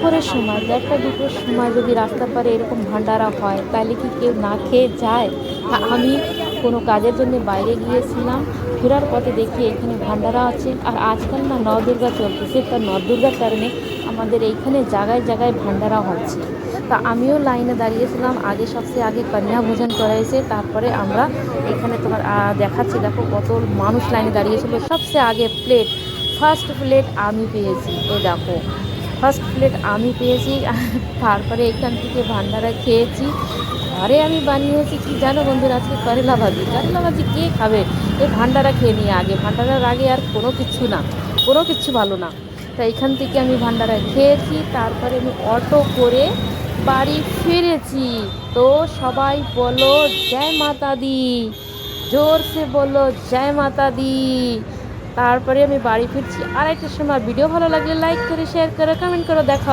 দুপুরের সময় 1টা-2টোর সময় যদি রাস্তার পারে এরকম ভান্ডারা হয় তাহলে কি কেউ না খেয়ে যায়? আমি কোনো কাজের জন্য বাইরে গিয়েছিলাম, ফেরার পথে দেখি এখানে ভান্ডারা আছে। আর আজকাল না নবদুর্গা চলতেছে, তা নবদুর্গার কারণে আমাদের এইখানে জায়গায় জায়গায় ভান্ডারা হচ্ছে। তা আমিও লাইনে দাঁড়িয়েছিলাম, আগে সবচেয়ে আগে কন্যা ভোজন করাইছে, তারপরে আমরা এখানে তোমার দেখাচ্ছি, দেখো কত মানুষ লাইনে দাঁড়িয়েছিল। সবচেয়ে আগে ফার্স্ট প্লেট আমি পেয়েছি, এই দেখো ফার্স্ট প্লেট আমি পেয়েছি। তারপরে এখান থেকে ভান্ডারা খেয়েছি। ঘরে আমি বানিয়েছি কি জানো বন্ধুরা, আজকে করেলা ভাজি। করেলা ভাজি কে খাবে? এই ভান্ডারা খেয়ে নিয়ে আগে, ভান্ডারার আগে আর কোনো কিছু না, কোনো কিছু ভালো না। তা এখান থেকে আমি ভান্ডারা খেয়েছি, তারপরে আমি অটো করে বাড়ি ফিরেছি। তো সবাই বলো জয় মাতা দি, জোর সে বলো জয় মাতা দি। তারপরে আমি বাড়ি ফিরছি। আর একটা সময় ভিডিও ভালো লাগলে লাইক করে, শেয়ার করে, কমেন্ট করে। দেখা